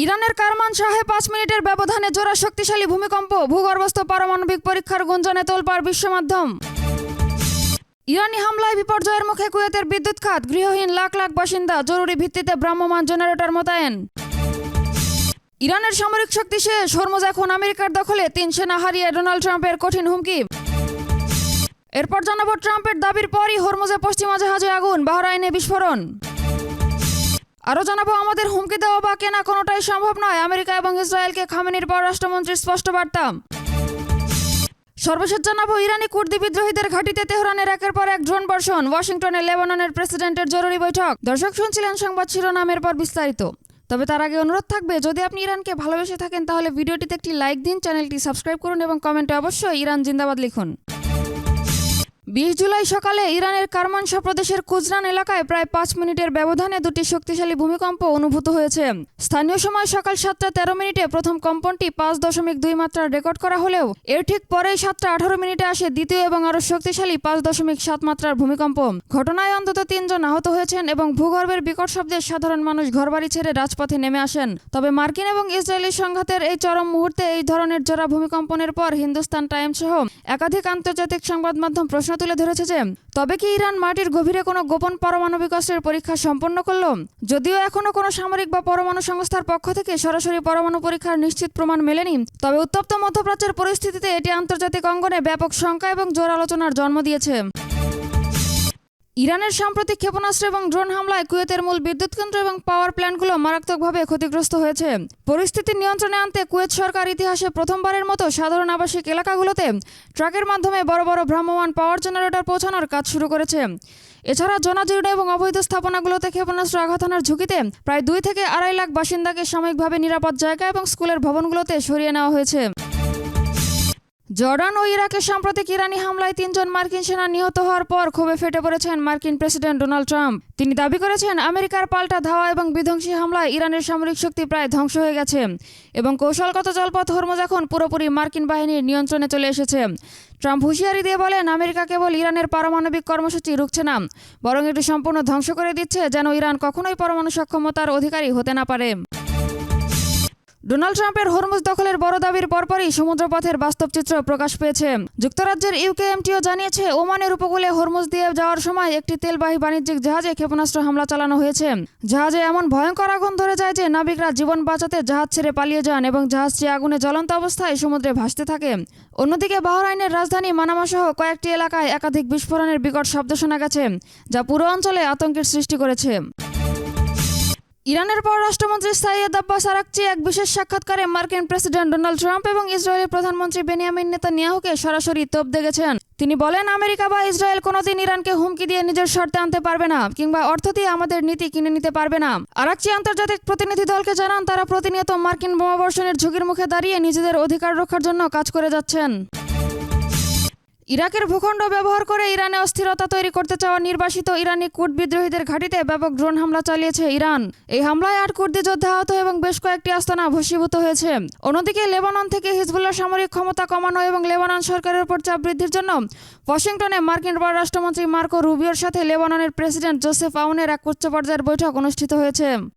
ইরানের কারমান শাহে 5 মিনিটের ব্যবধানে জোড়া শক্তিশালী ভূমিকম্প, ভূগর্ভস্থ পারমাণবিক পরীক্ষার গুঞ্জনে তোলপাড় বিশ্বমাধ্যম। ইরানি হামলায় বিপর্যয়ের মুখে কুয়েতের বিদ্যুৎ খাত, গৃহহীন লাখ লাখ বাসিন্দা, জরুরি ভিত্তিতে ভ্রাম্যমাণ জেনারেটর মোতায়েন। ইরানের সামরিক শক্তি শেষ, হরমুজ এখন আমেরিকার দখলে, 3 সেনা হারিয়ে ডোনাল্ড ট্রাম্পের কঠিন হুমকি। এরপর জানাবো ট্রাম্পের দাবির পরই হরমুজে পশ্চিমা জাহাজে আগুন, বাহরাইনে বিস্ফোরণ। আরও জানাবো আমাদের হুমকি দেওয়া বা কেনা কোনোটাই সম্ভব নয়, আমেরিকা এবং ইসরায়েলকে খামেনির পররাষ্ট্রমন্ত্রীর স্পষ্ট বার্তা। সর্বশেষ জানাবো ইরানি কুর্দি বিদ্রোহীদের ঘাঁটিতে তেহরানের একের পর এক ড্রোন বর্ষণ, ওয়াশিংটনে লেবাননের প্রেসিডেন্টের জরুরি বৈঠক। দর্শক শুনছিলেন সংবাদ শিরোনামের পর বিস্তারিত। তবে তার আগে অনুরোধ থাকবে, যদি আপনি ইরানকে ভালোবেসে থাকেন তাহলে ভিডিওটিতে একটি লাইক দিন, চ্যানেলটি সাবস্ক্রাইব করুন এবং কমেন্টে অবশ্যই ইরান জিন্দাবাদ লিখুন। 20 জুলাই সকালে ইরানের কারমানশাহ প্রদেশের কুজরান এলাকায় প্রায় 5 মিনিটের ব্যবধানে দুটি শক্তিশালী ভূমিকম্প অনুভূত হয়েছে। স্থানীয় সময় সকাল 7:13 প্রথম কম্পনটি 5.2 মাত্রার রেকর্ড করা হলেও এর ঠিক পরেই 7:18 আসে দ্বিতীয় এবং আরও শক্তিশালী 5.7 মাত্রার ভূমিকম্প। ঘটনায় অন্তত 3 জন আহত হয়েছেন এবং ভূগর্ভের বিকট শব্দে সাধারণ মানুষ ঘরবাড়ি ছেড়ে রাজপথে নেমে আসেন। তবে মার্কিন এবং ইসরায়েলি সংঘাতের এই চরম মুহূর্তে এই ধরনের জোড়া ভূমিকম্পনের পর হিন্দুস্তান টাইমস সহ একাধিক আন্তর্জাতিক সংবাদ মাধ্যম প্রশ্ন তুলে ধরেছে যে তবে কি ইরান মাটির গভীরে কোনো গোপন পারমাণবিক অস্ত্রের পরীক্ষা সম্পন্ন করল। যদিও এখনো কোনো সামরিক বা পরমাণু সংস্থার পক্ষ থেকে সরাসরি পরমাণু পরীক্ষার নিশ্চিত প্রমাণ মেলেনি, তবে উত্তপ্ত মধ্যপ্রাচ্যের পরিস্থিতিতে এটি আন্তর্জাতিক অঙ্গনে ব্যাপক শঙ্কা এবং জোর আলোচনার জন্ম দিয়েছে। ইরানের সাম্প্রতিক ক্ষেপণাস্ত্র এবং ড্রোন হামলায় কুয়েতের মূল বিদ্যুৎ কেন্দ্র এবং পাওয়ার প্ল্যান্টগুলো মারাত্মকভাবে ক্ষতিগ্রস্ত হয়েছে। পরিস্থিতি নিয়ন্ত্রণে আনতে কুয়েত সরকার ইতিহাসে প্রথমবারের মতো সাধারণ আবাসিক এলাকাগুলোতে ট্রাকের মাধ্যমে বড় বড় ভ্রাম্যমাণ পাওয়ার জেনারেটর পৌঁছানোর কাজ শুরু করেছে। এছাড়া জনাজীর্ণ এবং অবৈধ স্থাপনাগুলোতে ক্ষেপণাস্ত্র আঘাত হানার ঝুঁকিতে প্রায় 2 থেকে 2.5 লাখ বাসিন্দাকে সাময়িকভাবে নিরাপদ জায়গা এবং স্কুলের ভবনগুলোতে সরিয়ে নেওয়া হয়েছে। জর্ডান ও ইরাকে সাম্প্রতিক ইরানি হামলায় 3 জন মার্কিন সেনা নিহত হওয়ার পর ক্ষোভে ফেটে পড়েছেন মার্কিন প্রেসিডেন্ট ডোনাল্ড ট্রাম্প। তিনি দাবি করেছেন আমেরিকার পাল্টা ধাওয়া এবং বিধ্বংসী হামলায় ইরানের সামরিক শক্তি প্রায় ধ্বংস হয়ে গেছে এবং কৌশলগত জলপথ হরমুজ এখন পুরোপুরি মার্কিন বাহিনীর নিয়ন্ত্রণে চলে এসেছে। ট্রাম্প হুঁশিয়ারি দিয়ে বলেন, আমেরিকা কেবল ইরানের পারমাণবিক কর্মসূচি রুখছে না, বরং এটি সম্পূর্ণ ধ্বংস করে দিচ্ছে যেন ইরান কখনোই পরমাণু সক্ষমতার অধিকারী হতে না পারে। ডোনাল্ড ট্রাম্পের হরমুজ দখলের বড় দাবির পরপরই সমুদ্রপথের বাস্তব চিত্র প্রকাশ পেয়েছে। যুক্তরাজ্যের ইউকেএমটিও জানিয়েছে ওমানের উপকূলে হরমুজ দিয়ে যাওয়ার সময় একটি তেলবাহী বাণিজ্যিক জাহাজে ক্ষেপণাস্ত্র হামলা চালানো হয়েছে। জাহাজে এমন ভয়ঙ্কর আগুন ধরে যায় যে নাবিকরা জীবন বাঁচাতে জাহাজ ছেড়ে পালিয়ে যান এবং জাহাজটি আগুনে জ্বলন্ত অবস্থায় সমুদ্রে ভাসতে থাকে। অন্যদিকে বাহরাইনের রাজধানী মানামা সহ কয়েকটি এলাকায় একাধিক বিস্ফোরণের বিকট শব্দ শোনা গেছে, যা পুরো অঞ্চলে আতঙ্কের সৃষ্টি করেছে। ইরানের পররাষ্ট্রমন্ত্রী সাইয়েদ আব্বাস আরাকচি এক বিশেষ সাক্ষাৎকারে মার্কিন প্রেসিডেন্ট ডোনাল্ড ট্রাম্প এবং ইসরায়েলের প্রধানমন্ত্রী বেনিয়ামিন নেতানিয়াহুকে সরাসরি তোপ দেগেছেন। তিনি বলেন, আমেরিকা বা ইসরায়েল কোনোদিন ইরানকে হুমকি দিয়ে নিজের শর্তে আনতে পারবে না কিংবা অর্থ দিয়ে আমাদের নীতি কিনে নিতে পারবে না। আরাকচি আন্তর্জাতিক প্রতিনিধি দলকে জানান, তারা প্রতিনিয়ত মার্কিন বোমাবর্ষণের ঝুঁকির মুখে দাঁড়িয়ে নিজেদের অধিকার রক্ষার জন্য কাজ করে যাচ্ছেন। ইরাকের ভূখণ্ড ব্যবহার করে ইরানে অস্থিরতা তৈরি করতে চাওয়া নির্বাসিত ইরানি কুর্দ বিদ্রোহীদের ঘাঁটিতে ব্যাপক ড্রোন হামলা চালিয়েছে ইরান। এই হামলায় 8 কুর্দি যোদ্ধা আহত এবং বেশ কয়েকটি আস্তানা ভস্মীভূত হয়েছে। অন্যদিকে লেবানন থেকে হিজবুল্লাহ সামরিক ক্ষমতা কমানো এবং লেবানন সরকারের উপর চাপ বৃদ্ধির জন্য ওয়াশিংটনে মার্কিন পররাষ্ট্রমন্ত্রী মার্কো রুবিওর সাথে লেবাননের প্রেসিডেন্ট জোসেফ আউনের এক উচ্চ পর্যায়ের বৈঠক অনুষ্ঠিত হয়েছে।